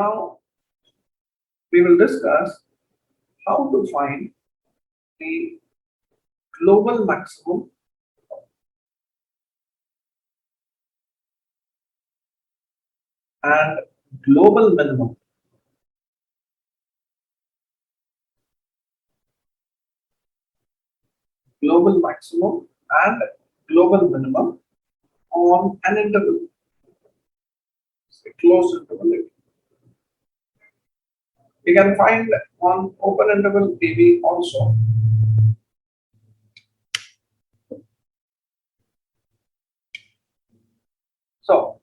Now we will discuss how to find the global maximum and global minimum. Global maximum and global minimum on an interval, a closed interval. We can find on open interval AB also. So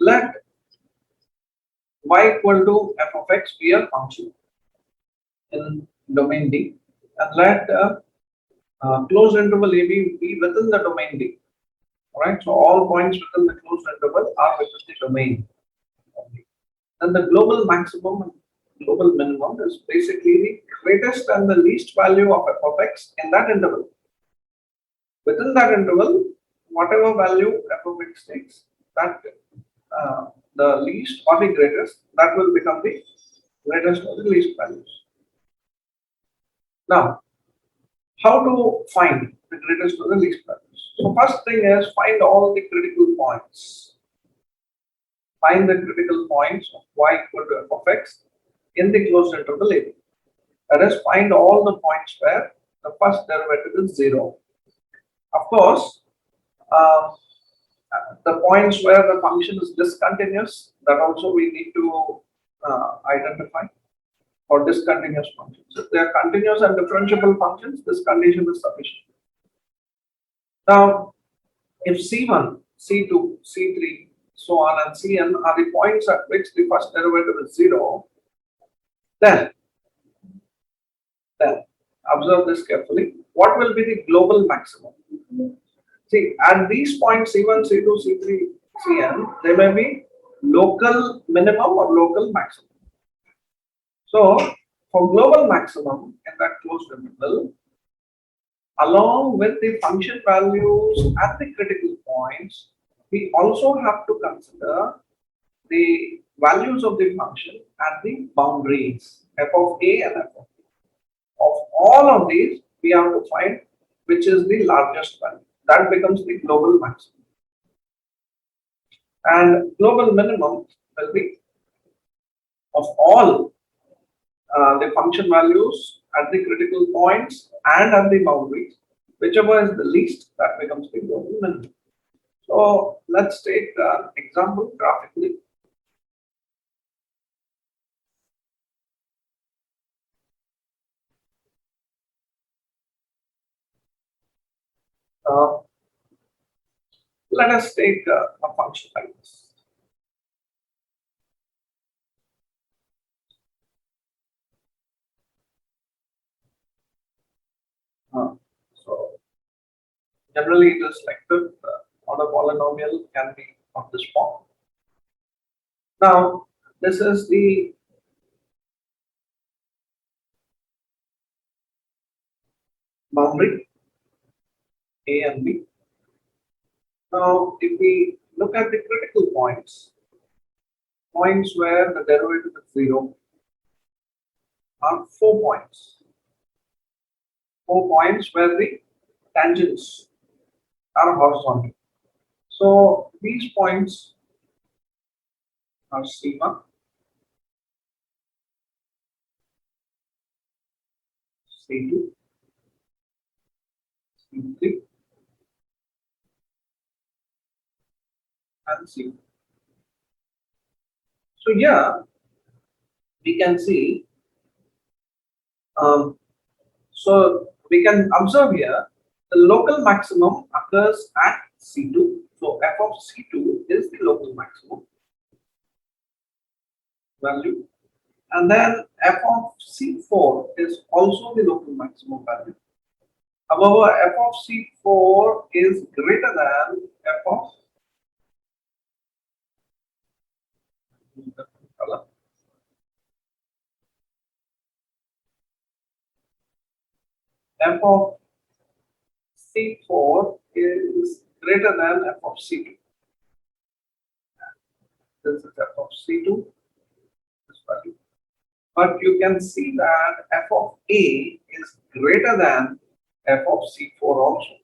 let y equal to f of x be a function in domain D, and let closed interval AB be within the domain D. Alright, so all points within the closed interval are within the domain. Then the global maximum and global minimum is basically the greatest and the least value of f of x in that interval. Within that interval, whatever value f of x takes, that the least or the greatest, that will become the greatest or the least values. Now, how to find the greatest or the least values? So first thing is find all the critical points. Find the critical points of y equal to f of x in the closed interval AB. That is, find all the points where the first derivative is 0. Of course, the points where the function is discontinuous, that also we need to identify for discontinuous functions. If they are continuous and differentiable functions, this condition is sufficient. Now, if C1, C2, C3, so on and Cn are the points at which the first derivative is 0, then observe this carefully. What will be the global maximum? See, at these points C1, C2, C3, Cn, there may be local minimum or local maximum. So, for global maximum in that closed interval, along with the function values at the critical points, we also have to consider the values of the function at the boundaries f of a and f of b. Of all of these, we have to find which is the largest value. That becomes the global maximum. And global minimum will be of all the function values at the critical points and at the boundaries, whichever is the least, that becomes the global minimum. So let's take an example graphically. Let us take a function like this. So generally it is like this, or a polynomial can be of this form. Now this is the boundary A and B. Now if we look at the critical points where the derivative is 0 are 4 points. 4 points where the tangents are horizontal. So these points are C1, C2, C3, and C4. So here we can see, so we can observe here the local maximum occurs at C2. So f of C2 is the local maximum value, and then f of C4 is also the local maximum value. However, f of C4 is greater than f of f of C4 is greater than f of C2. This is f of C2, this value. But you can see that f of A is greater than f of C4 also.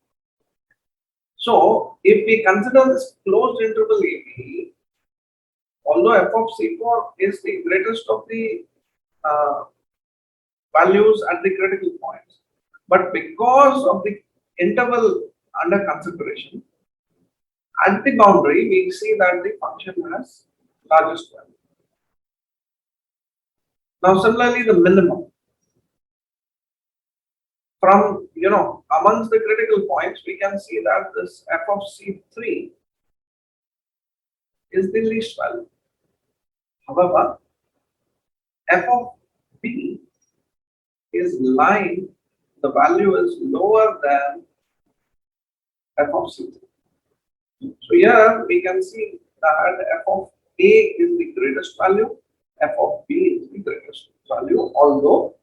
So, if we consider this closed interval AB, although f of C4 is the greatest of the uh, values at the critical points, but because of the interval under consideration, at the boundary we see that the function has largest value. Now, similarly, the minimum from amongst the critical points, we can see that this f of C3 is the least value. However, f of B is lying, the value is lower than f of C3. So here we can see that f of A is the greatest value, f of B is the greatest value, although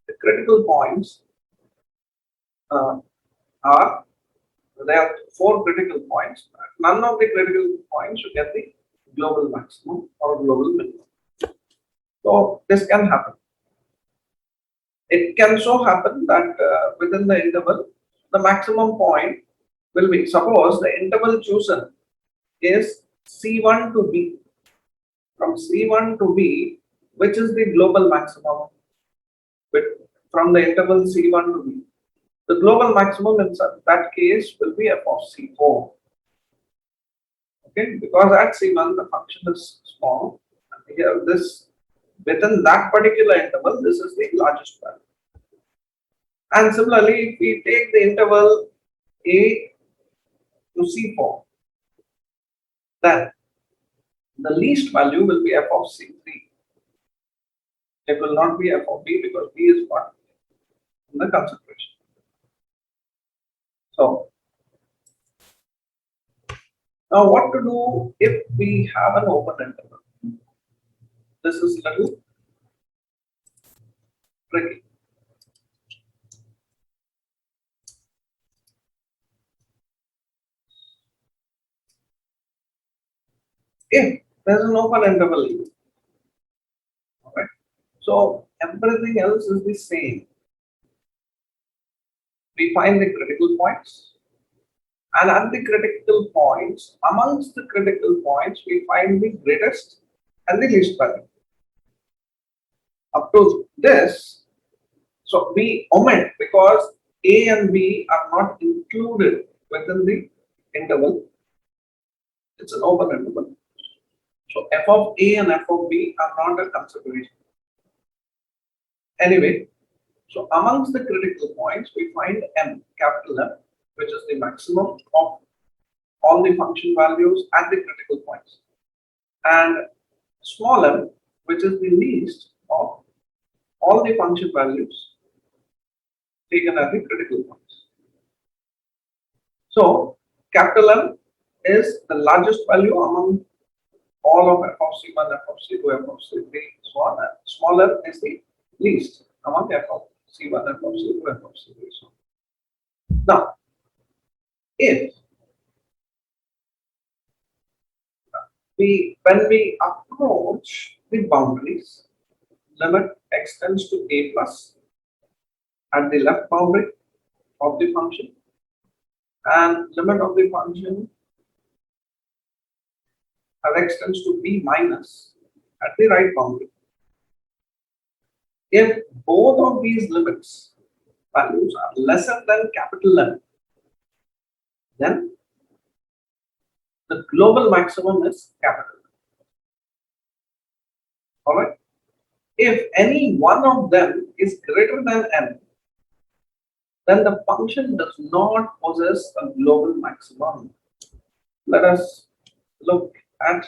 the critical points there are 4 critical points. None of the critical points you get the global maximum or global minimum. So this can happen. It can so happen that within the interval, the maximum point will be, suppose the interval chosen is C1 to B. From C1 to B, which is the global maximum from the interval C1 to B. The global maximum in that case will be f of C4. Okay, because at C1 the function is small, and here this within that particular interval, this is the largest value. And similarly, if we take the interval A to C4, then the least value will be f of C3. It will not be f of B because B is not in the consideration. So, now what to do if we have an open interval? This is little tricky. If there's an open interval, alright, so everything else is the same. We find the critical points, and at the critical points, amongst the critical points, we find the greatest and the least value. Up to this, so we omit because A and B are not included within the interval. It's an open interval. So f of A and f of B are not a consideration. Anyway, so amongst the critical points, we find M, capital M, which is the maximum of all the function values at the critical points, and small m, which is the least of all the function values taken at the critical points. So, capital M is the largest value among all of f of C1, f of C2, f of C3, so on, and small m is the least among f of C1, f of C2, f of C3, so on. Now, if when we approach the boundaries, limit extends to a plus at the left boundary of the function, and limit of the function extends to b minus at the right boundary. If both of these limits values are lesser than capital M, then the global maximum is capital M. Alright. If any one of them is greater than M, then the function does not possess a global maximum. Let us look at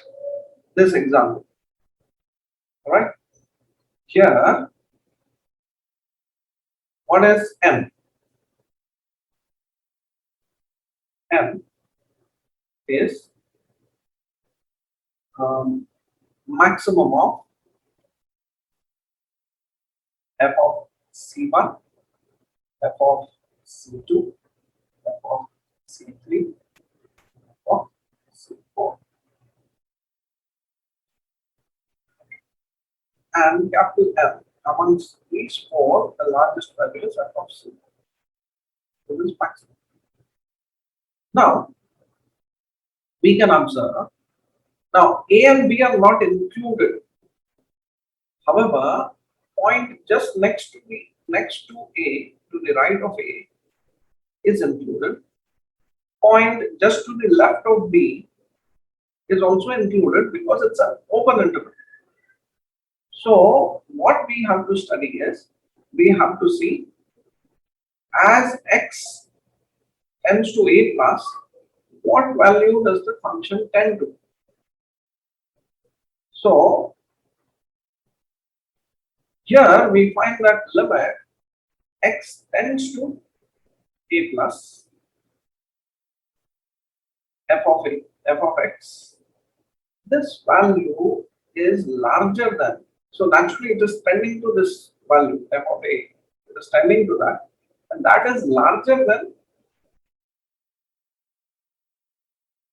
this example. Alright. Here, what is M? m is maximum of f of c1, f of c2, f of c3, f of c4. And capital L amongst these four, the largest value is f of c. This is maximum. Now, we can observe, now A and B are not included. However, point just next to A, to the right of A, is included. Point just to the left of B is also included because it's an open interval. So, what we have to study is, we have to see as x tends to A plus, what value does the function tend to? So, here we find that limit x tends to A plus f of x, this value is larger than, so naturally it is tending to this value f of a, it is tending to that, and that is larger than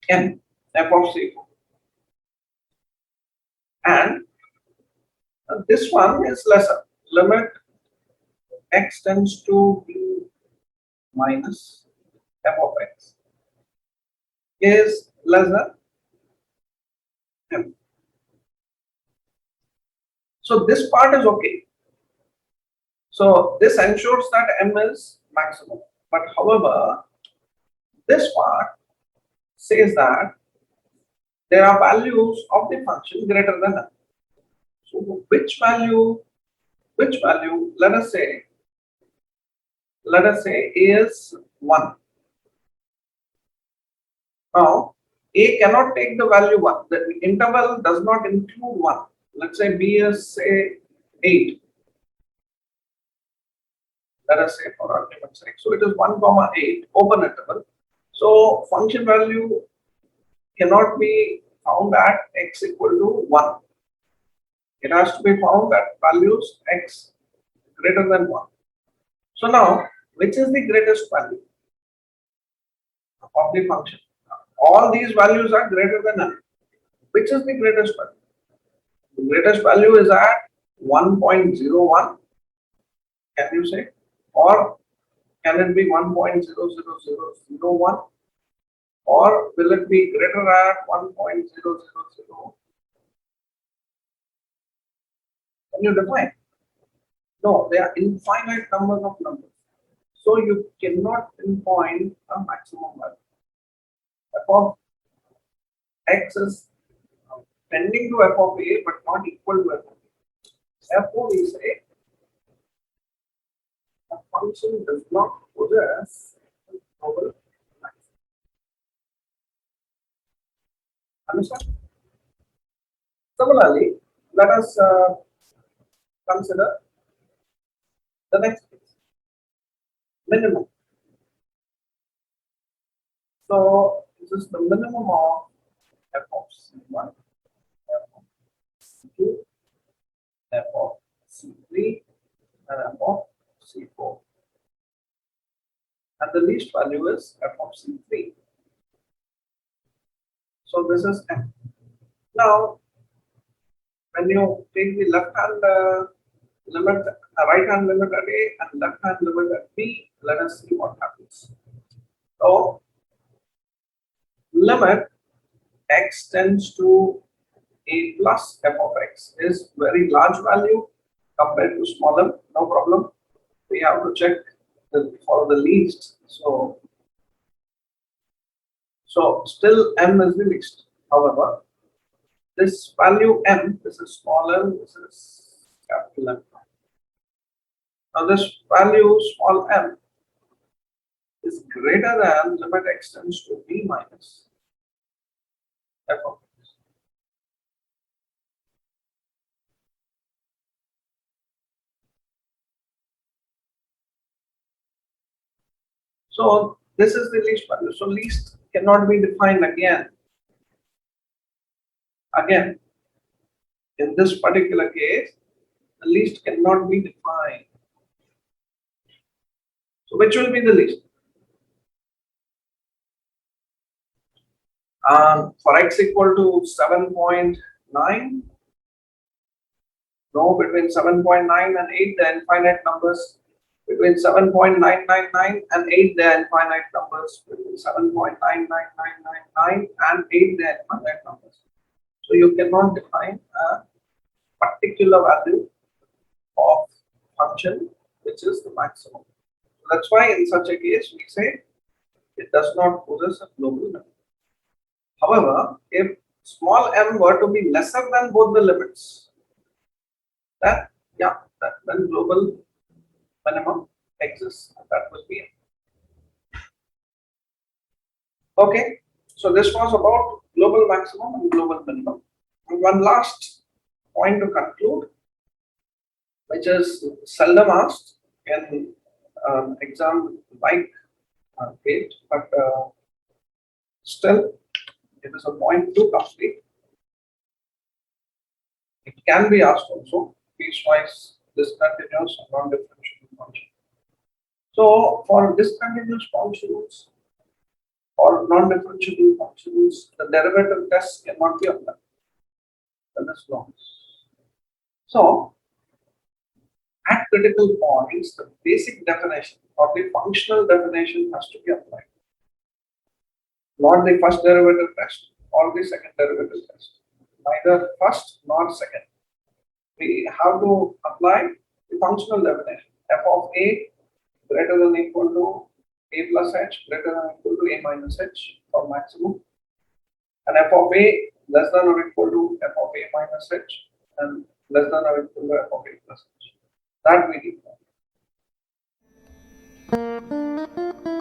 n f of c, and this one is lesser, limit x tends to b minus f of x is less than m. So this part is okay. So this ensures that m is maximum. But however, this part says that there are values of the function greater than m. So which value? Let us say a is 1. Now a cannot take the value 1. The interval does not include 1. Let's say b is say 8. Let us say for argument's sake. So it is 1 comma 8 open interval. So function value cannot be found at x equal to 1. It has to be found at values x greater than 1. So now, which is the greatest value of the function? All these values are greater than n. Which is the greatest value? The greatest value is at 1.01. Can you say? Or can it be 1.00001? Or will it be greater at 1.000? Can you define? No, there are infinite numbers of numbers. So you cannot pinpoint a maximum value. F of x is tending to f of a but not equal to f of a. Therefore, we say a function does not possess a global maximum. Understand? Similarly, let us consider the next case, minimum. So this is the minimum of f of c1, f of c2, f of c3, and f of c4. And the least value is f of c3. So this is m. Now, when you take the left hand limit, right hand limit at a and left hand limit at b, let us see what happens. So, limit x tends to a plus f of x is very large value compared to smaller, no problem. We have to check for the least. So still m is the least. However, this value m, this is smaller, this is capital M. Now this value small m is greater than limit x tends to b minus f of x. So This is the least value. So least cannot be defined again. Again, in this particular case, the least cannot be defined. So which will be the least? For x equal to 7.9, no, between 7.9 and 8, the infinite numbers. Between 7.999 and 8, they are infinite numbers. Between 7.99999 and 8, they are infinite numbers. So you cannot define a particular value of function which is the maximum. That's why in such a case we say it does not possess a global minimum. However, if small m were to be lesser than both the limits, then global minimum exists. That will be it. Okay, so this was about global maximum and global minimum. And one last point to conclude, which is seldom asked in exam like GATE, but still it is a point to complete. It can be asked also, piecewise discontinuous and non-differentiable function. So for discontinuous functions or non-differentiable functions, the derivative test cannot be applied. That is wrong. So at critical points, the basic definition or the functional definition has to be applied. Not the first derivative test or the second derivative test. Neither first nor second. We have to apply the functional definition. F of a greater than or equal to a plus h greater than or equal to a minus h for maximum. And f of a less than or equal to f of a minus h and less than or equal to f of a plus h. That we define.